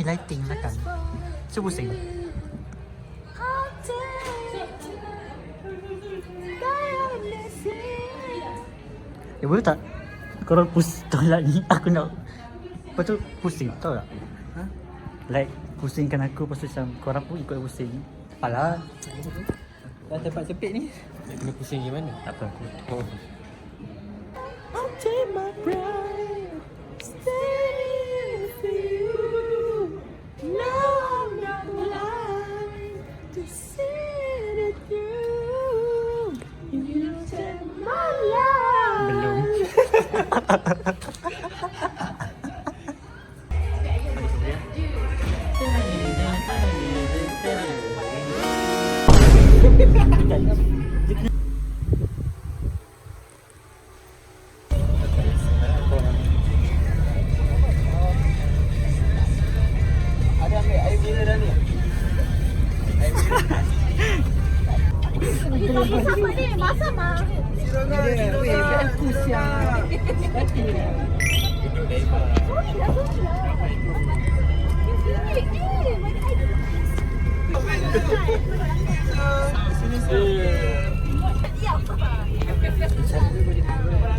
lighting belakang. Cuba pusing. Boleh tak? Korang tolak ni, aku nak. Lepas tu pusing, tahu tak? Ha? Like, pusingkan aku, lepas tu macam korang pun ikut pusing. Apalah. Dah tempat cepit ni. Nak kena pusing gimana? Tak apa aku. Oh. I'll take my pride, stay with you. Now I'm not blind to see it through. You take my life. Belum. Ada ambil air mineral dah ni.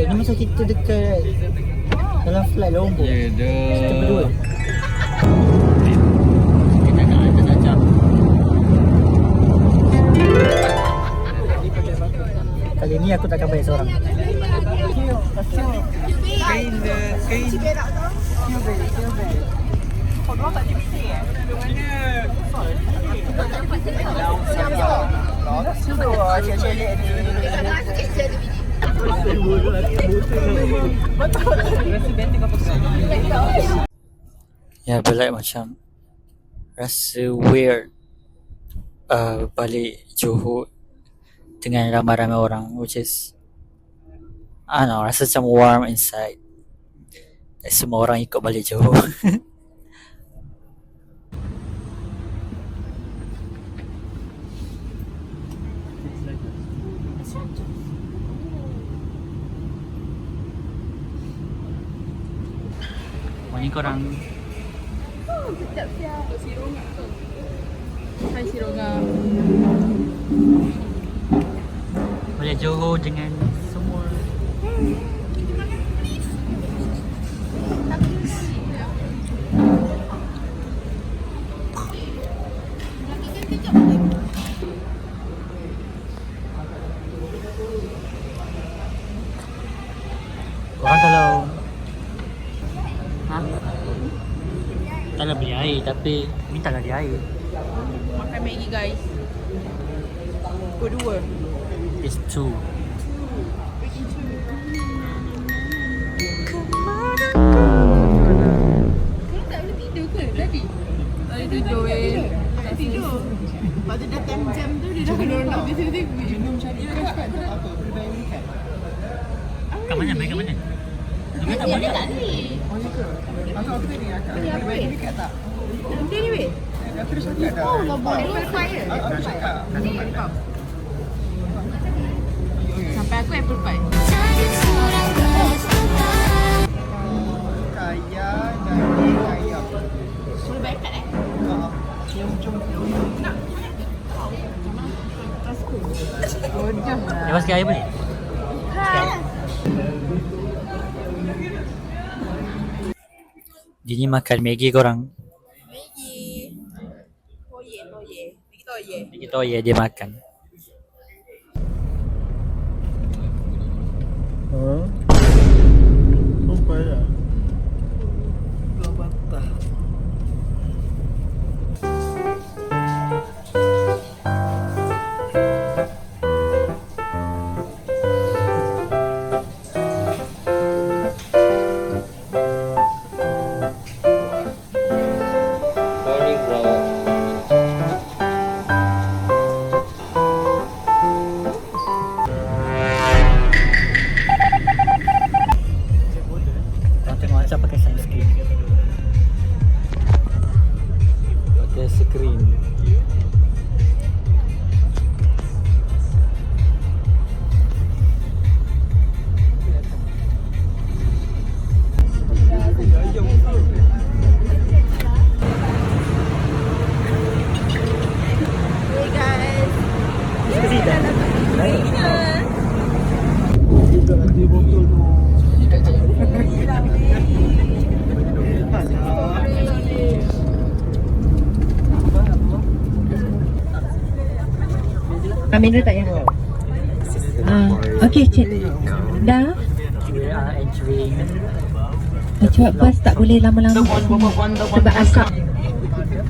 Ini masa kita dekat dalam flight Lombok. Ya dah. Kita berdua. Kita kat atas saja. Kali ni aku takkan balik seorang. Kain Ya, belak macam rasa weird balik Johor dengan ramai-ramai orang, which is I don't know, rasa macam warm inside. Like, semua orang ikut balik Johor. Ni korang Sekejap siap. Hai Sironga. balik Johor dengan semua. Korang kalau taklah beli air, tapi mintalah dia air. Makan Maggi guys. Berdua. It's two. Kau tak boleh tidur ke tadi? Tadi tidur tak tidur. Lepas tu dah time jam tu dia dah nak tidur-tidur. Minum cari apa? Kat mana? Baik kat mana? Dia tak ni. Ni apa? Dia ni weh. Oh, lobang apple pie. Sampai aku apple pie. kaya daging ayam. Suruh bayar kad Nak. Dia sikit air boleh? Dia ni makan Maggi korang. Maggi. Toye. Maggi toye. Maggi toye dia makan. Sampai dah. Dua batah. Kamera tak ya? Okey, cik. Dah? We are entering. Cepat bas tak boleh lama-lama sebab asap.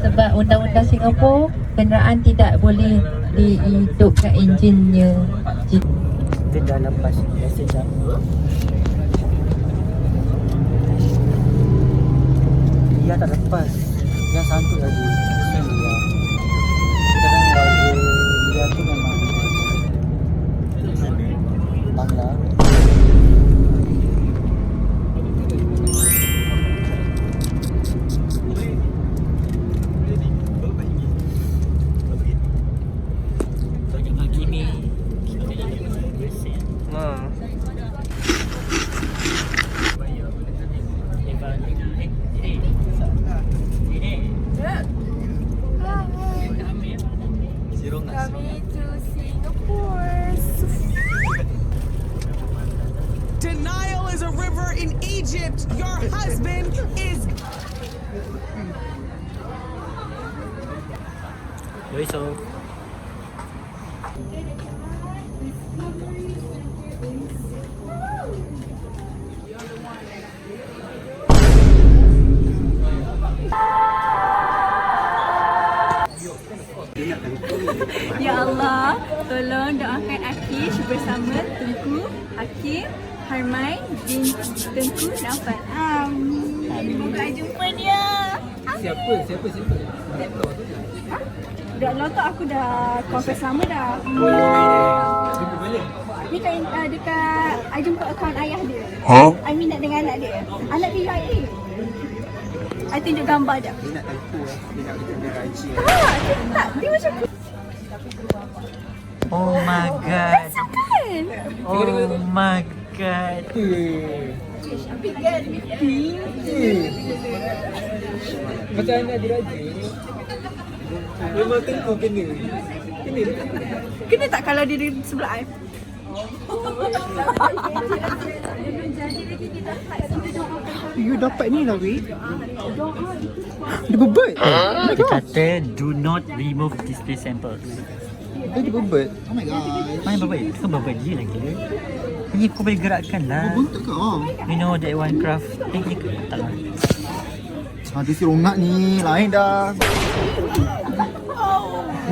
Sebab undang-undang Singapura, kenderaan tidak boleh dihidupkan enjinnya. Kita dah lepas biasa jam. Dia tak lepas. Yang sangkut lagi. Kesian dia. Kadang kalau dia tu memang bangla. Coming to Singapore. Denial is a river in Egypt. Your husband is. So. Ya Allah, tolong doakan Akish bersama Tengku, Hakim, Harmain bin Tengku Naufal. Semoga jumpa dia. Siapa? Dah lotok aku dah confess nama dah. Ni kan dekat I jumpa akaun ayah dia. I minat dengan anak dia. Anak dia UIA. I tunjuk gambar dah. Dia nak tipu dia nak kita punya raja. Tak, dia macam Oh my god. kan? Oh my god. Macam anak dia raja. Memang tentu kena. Kena tak kalau dia di sebelah I? You dapat ni lah, weh. Dia bebet. Dia kata do not remove display samples. Dia bebet. Oh my god. Mana bebet? Itu kan bebet dia lagi. Ni kau boleh gerakkan lah. Bentuk ke? You know that one craft teknik tak lah. Ada si Rongnak ni. Lain dah.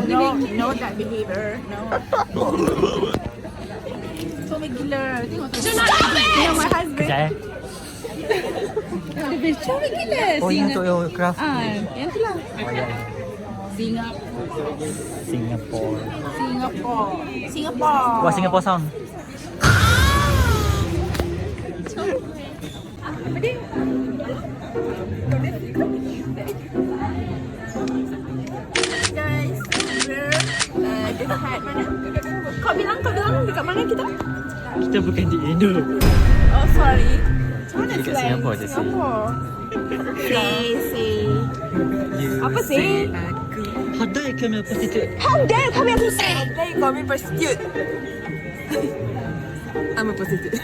No that behavior. No. Suami gila. Tengok my husband. Sekejap eh. Suami gila. Oh yang untuk your craft. Yang tu lah. Oh ya. Singapore. Wah Singapore sound. Apa dia? Guys, we're dekat mana? Kau bilang dekat mana kita? Kita bukan di Indo. Oh sorry. Macam mana Dekat slang? Singapore je, say. Singapore. Say. Apa say? How dare you call me a prostitute? How dare you call me a prostitute? How dare you call me prostitute? I'm a prostitute.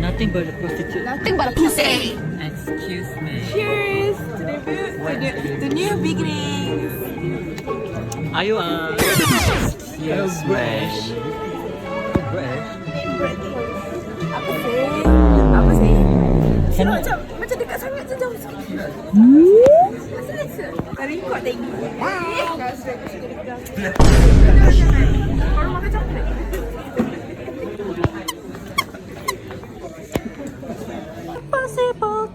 Nothing but a prostitute. Nothing but a pussy. Excuse me. Cheers to new beginnings. Are you Excuse me. Apa sih? Can Macam dekat sangat je jauh sikit. Kau record tak ini? Orang makan coklat. Possible.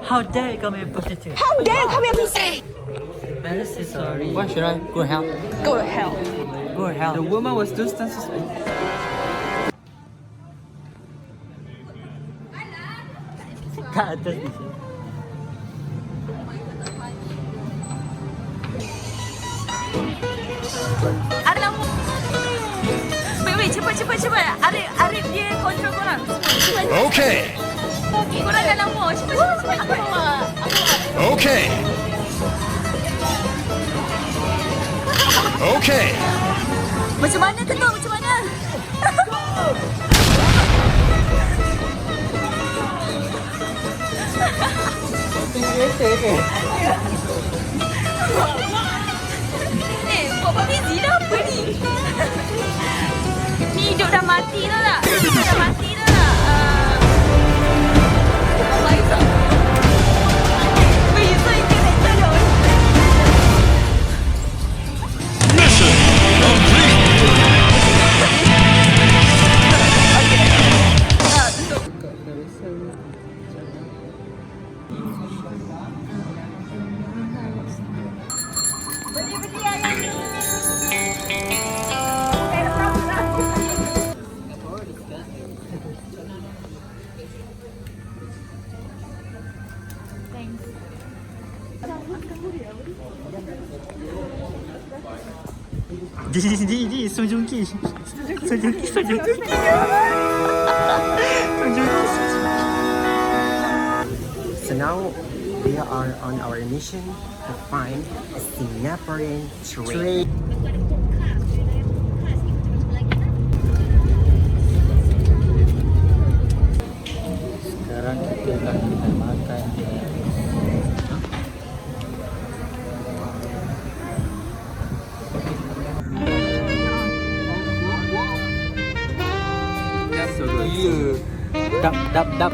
How dare you call me a prostitute? How dare you call me a pussy? Very sorry. Why should I go hell? Go to hell. Go hell. The woman was too sensitive. Kat atas ni. Ada lampu. Wait, cepat. Arif dia kontrol korang. Cepat. Okay, Korang dah lampu. Cepat. Aku bawa. okay, okay. Macam mana ketuk? Macam mana? Bapak busy dah apa ni? Ni hidup dah mati dah tak? Hidup dah mati dah tak? Baik tak? Bisa ini nak jalan. Di Song Joong Ki. So now we are on our mission to find a Singaporean train. Sekarang kita akan makan. Dap.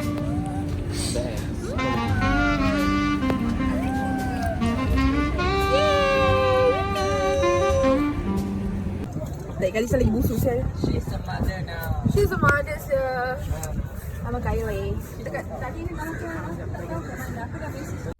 Lain kali saya lagi busuk saya. She's a mother now. She's a mother, sir. Nama Kylie. Dekat tadi ni nama dia. Aku dah message.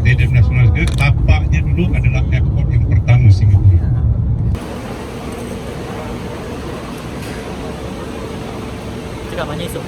Stadium Nasional ke tapaknya dulu adalah airport yang pertama Singapura. Cakap mana esok?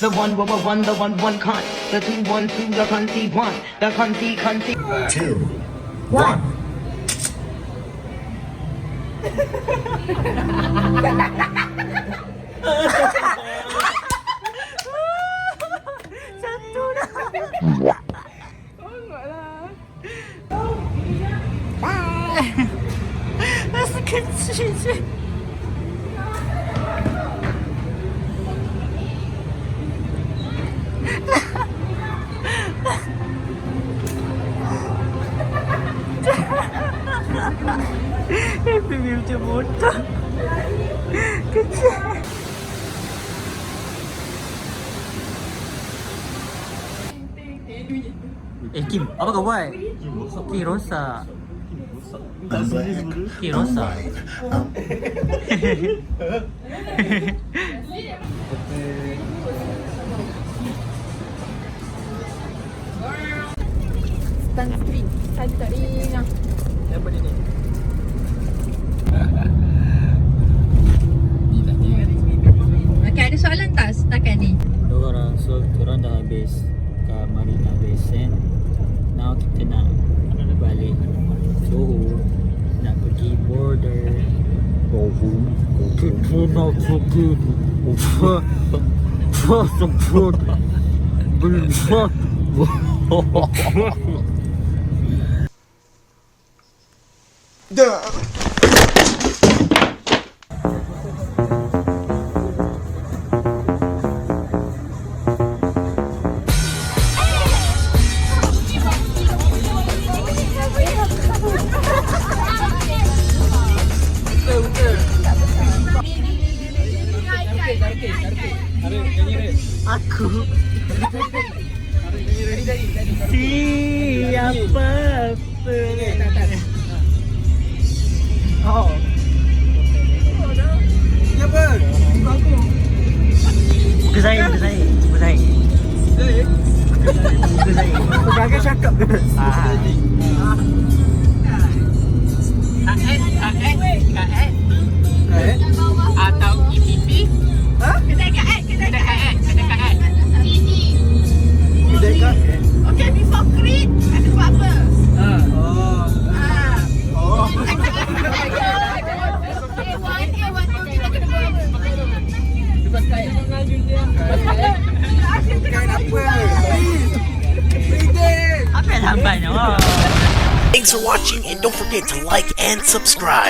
The one, the one, cunt. The two, the cunty, one. The cunty. 2, 1. Masih kecil je. Happy Meal macam motor. Kecil. Kim, apa kau buat? Ki rosak. Ki rosak. sunscreen. Saya tak ingat. Apa ni? Okay, ada soalan tak setakat ni? Diorang dah habis ke Marina Bay Sands. Now kita nak balik Johor, nak pergi border. Kita nak pergi passport bersatu. Aku Siapa? Oh. Siapa? Muka saya. Jangan cakap. Atau EPP? Kedai KL. Kedai kat. Okay, before Creed, ada buat apa? Apa yang lambat ni? Thanks for watching and don't forget to like and subscribe.